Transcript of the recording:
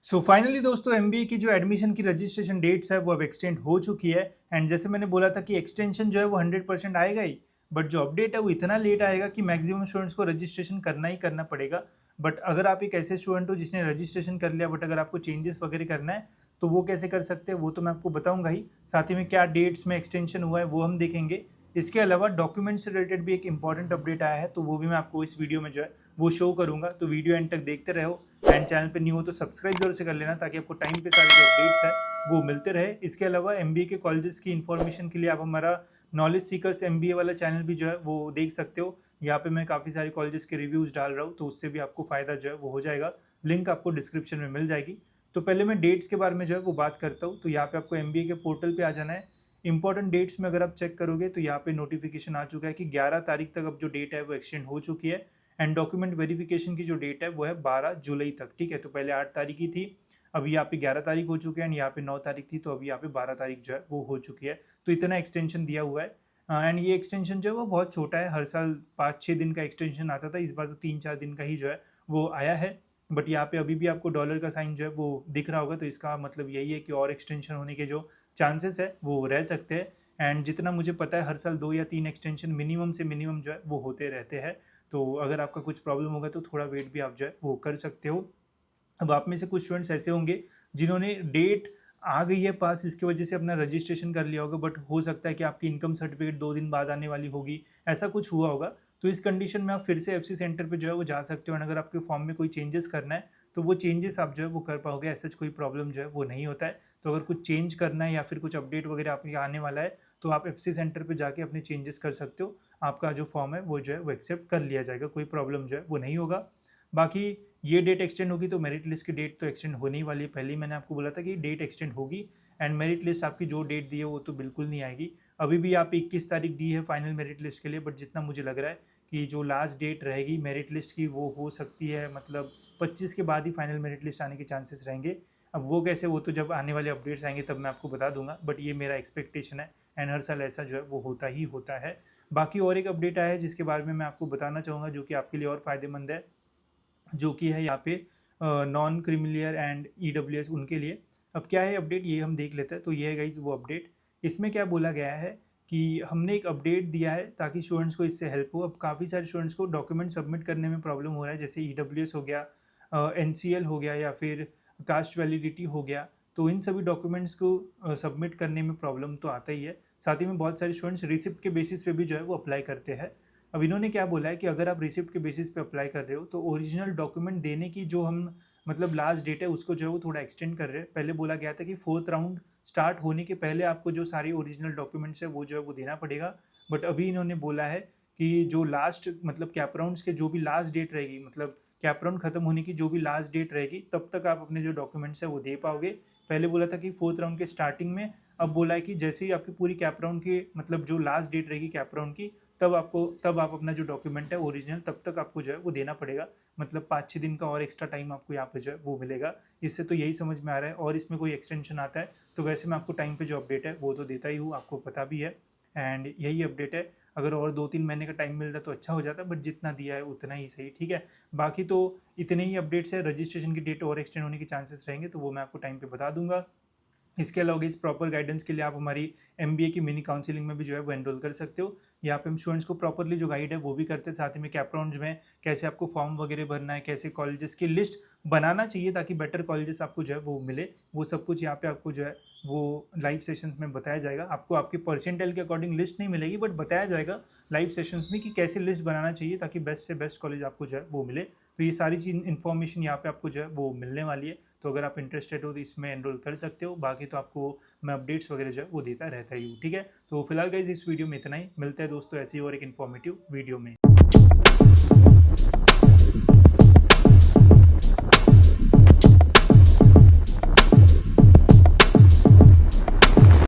So finally दोस्तों MBA की जो एडमिशन की रजिस्ट्रेशन डेट्स है वो अब एक्सटेंड हो चुकी है। एंड जैसे मैंने बोला था कि एक्सटेंशन जो है वो 100% आएगा ही, बट जो अपडेट है वो इतना लेट आएगा कि मैक्सिमम स्टूडेंट्स को रजिस्ट्रेशन करना ही करना पड़ेगा। बट अगर आप एक ऐसे स्टूडेंट हो जिसने रजिस्ट्रेशन कर लिया, बट अगर आपको चेंजेस वगैरह करना है तो वो कैसे कर सकते हैं वो तो मैं आपको बताऊंगा ही। साथ ही में क्या डेट्स में एक्सटेंशन हुआ है वो हम देखेंगे। इसके अलावा डॉक्यूमेंट से रिलेटेड भी एक इंपॉर्टेंट अपडेट आया है, तो वो भी मैं आपको इस वीडियो में जो है वो शो करूंगा। तो वीडियो एंड तक देखते रहो। एंड चैनल पे न्यू हो तो सब्सक्राइब जरूर से कर लेना, ताकि आपको टाइम पे सारे जो अपडेट्स है वो मिलते रहे। इसके अलावा एमबीए के कॉलेजेस की इन्फॉर्मेशन के लिए आप हमारा नॉलेज सीकर्स एमबीए वाला चैनल भी जो है वो देख सकते हो। यहाँ पे मैं काफ़ी सारे कॉलेजेस के रिव्यूज़ डाल रहा हूँ, तो उससे भी आपको फ़ायदा जो है वो हो जाएगा। लिंक आपको डिस्क्रिप्शन में मिल जाएगी। तो पहले मैं डेट्स के बारे में जो है वो बात करता हूँ। तो यहाँ पे आपको एमबीए के पोर्टल पे आ जाना है। इंपॉर्टेंट डेट्स में अगर आप चेक करोगे तो यहाँ पे नोटिफिकेशन आ चुका है कि 11 तारीख तक अब जो डेट है वो एक्सटेंड हो चुकी है। एंड डॉक्यूमेंट वेरिफिकेशन की जो डेट है वो है 12 जुलाई तक। ठीक है, तो पहले 8 तारीख की थी, अभी यहाँ पे 11 तारीख हो चुकी है। एंड यहाँ पे 9 तारीख थी, तो अभी यहाँ पे 12 तारीख जो है वो हो चुकी है। तो इतना एक्सटेंशन दिया हुआ है। एंड ये एक्सटेंशन जो है वो बहुत छोटा है। हर साल 5-6 दिन का एक्सटेंशन आता था, इस बार तो 3-4 दिन का ही जो है वो आया है। बट यहाँ पे अभी भी आपको डॉलर का साइन जो है वो दिख रहा होगा, तो इसका मतलब यही है कि और एक्सटेंशन होने के जो चांसेस है वो रह सकते हैं। एंड जितना मुझे पता है हर साल 2 या 3 एक्सटेंशन मिनिमम से मिनिमम जो है वो होते रहते हैं। तो अगर आपका कुछ प्रॉब्लम होगा तो थोड़ा वेट भी आप जो है वो कर सकते हो। अब आप में से कुछ स्टूडेंट्स ऐसे होंगे जिन्होंने डेट आ गई है पास, इसकी वजह से अपना रजिस्ट्रेशन कर लिया होगा, बट हो सकता है कि आपकी इनकम सर्टिफिकेट 2 दिन बाद आने वाली होगी, ऐसा कुछ हुआ होगा। तो इस कंडीशन में आप फिर से एफसी सेंटर पे जो है वो जा सकते हो। एंड अगर आपके फॉर्म में कोई चेंजेस करना है तो वो चेंजेस आप जो है वो कर पाओगे। ऐसा कोई प्रॉब्लम जो है वो नहीं होता है। तो अगर कुछ चेंज करना है या फिर कुछ अपडेट वगैरह आपके आने वाला है तो आप एफसी सेंटर पे जाके अपने चेंजेस कर सकते हो। आपका जो फॉर्म है वो जो है वो एक्सेप्ट कर लिया जाएगा, कोई प्रॉब्लम जो है वो नहीं होगा। बाकी ये डेट एक्सटेंड होगी तो मेरिट लिस्ट की डेट तो एक्सटेंड होने ही वाली है। पहले ही मैंने आपको बोला था कि डेट एक्सटेंड होगी। एंड मेरिट लिस्ट आपकी जो डेट दी है वो तो बिल्कुल नहीं आएगी। अभी भी आप 21 तारीख दी है फाइनल मेरिट लिस्ट के लिए, बट जितना मुझे लग रहा है कि जो लास्ट डेट रहेगी मेरिट लिस्ट की वो हो सकती है, मतलब 25 के बाद ही फाइनल मेरिट लिस्ट आने के चांसेस रहेंगे। अब वो कैसे, वो तो जब आने वाले अपडेट्स आएंगे तब मैं आपको बता दूंगा, बट ये मेरा एक्सपेक्टेशन है। एंड हर साल ऐसा जो है वो होता ही होता है। बाकी और एक अपडेट आया है जिसके बारे में मैं आपको बताना चाहूँगा, जो कि आपके लिए और फ़ायदेमंद है, जो कि है यहाँ पे नॉन क्रिमिलियर एंड ईडब्ल्यूएस उनके लिए। अब क्या है अपडेट ये हम देख लेते हैं। तो ये है गाइस वो अपडेट। इसमें क्या बोला गया है कि हमने एक अपडेट दिया है ताकि स्टूडेंट्स को इससे हेल्प हो। अब काफ़ी सारे स्टूडेंट्स को डॉक्यूमेंट सबमिट करने में प्रॉब्लम हो रहा है, जैसे ईडब्ल्यूएस हो गया, एनसीएल हो गया, या फिर कास्ट वैलिडिटी हो गया। तो इन सभी डॉक्यूमेंट्स को सबमिट करने में प्रॉब्लम तो आता ही है। साथ ही में बहुत सारे स्टूडेंट्स रिसिप्ट के बेसिस पे भी जो है वो अप्लाई करते हैं। अब इन्होंने क्या बोला है कि अगर आप रिसिप्ट के बेसिस पे अप्लाई कर रहे हो तो ओरिजिनल डॉक्यूमेंट देने की जो हम मतलब लास्ट डेट है उसको जो है वो थोड़ा एक्सटेंड कर रहे हैं। पहले बोला गया था कि 4th राउंड स्टार्ट होने के पहले आपको जो सारी ओरिजिनल डॉक्यूमेंट्स है वो जो है वो देना पड़ेगा। बट अभी इन्होंने बोला है कि जो लास्ट मतलब कैप राउंड्स के जो भी लास्ट डेट रहेगी, मतलब कैप राउंड खत्म होने की जो भी लास्ट डेट रहेगी तब तक आप अपने जो डॉक्यूमेंट्स है वो दे पाओगे। पहले बोला था कि 4th राउंड के स्टार्टिंग में, अब बोला है कि जैसे ही आपकी पूरी कैप राउंड की मतलब जो लास्ट डेट रहेगी कैप राउंड की, तब आप अपना जो डॉक्यूमेंट है ओरिजिनल तब तक आपको जो है वो देना पड़ेगा। मतलब 5-6 दिन का और एक्स्ट्रा टाइम आपको यहाँ पे जो है वो मिलेगा। इससे तो यही समझ में आ रहा है। और इसमें कोई एक्सटेंशन आता है तो वैसे मैं आपको टाइम पे जो अपडेट है वो तो देता ही हूँ, आपको पता भी है। एंड यही अपडेट है। अगर और 2-3 महीने का टाइम मिलता तो अच्छा हो जाता, बट जितना दिया है उतना ही सही। ठीक है, बाकी तो इतने ही अपडेट्स है। रजिस्ट्रेशन की डेट और एक्सटेंड होने के चांसेस रहेंगे तो वो मैं आपको टाइम पे बता दूंगा। इसके अलावा इस प्रॉपर गाइडेंस के लिए आप हमारी एमबीए की मिनी काउंसलिंग में भी जो है वो एनरोल कर सकते हो। यहाँ पे हम स्टूडेंट्स को प्रॉपरली जो गाइड है वो भी करते हैं। साथ ही में कैप राउंड्स में कैसे आपको फॉर्म वगैरह भरना है, कैसे कॉलेजेस की लिस्ट बनाना चाहिए ताकि बेटर कॉलेजेस आपको जो है वो मिले, वो सब कुछ यहाँ पे आपको जो है वो लाइव सेशंस में बताया जाएगा। आपको आपके परसेंटाइल के अकॉर्डिंग लिस्ट नहीं मिलेगी, बट बताया जाएगा लाइव सेशंस में कि कैसे लिस्ट बनाना चाहिए ताकि बेस्ट से बेस्ट कॉलेज आपको जो है वो मिले। तो ये सारी चीज़ इन्फॉर्मेशन यहाँ पे आपको जो है वो मिलने वाली है। तो अगर आप इंटरेस्टेड हो तो इसमें एनरोल कर सकते हो। बाकी तो आपको मैं अपडेट्स वगैरह जो है वो देता रहता ही हूँ। ठीक है, तो फिलहाल गाइज इस वीडियो में इतना ही। मिलते हैं दोस्तों ऐसी और एक इन्फॉर्मेटिव वीडियो में।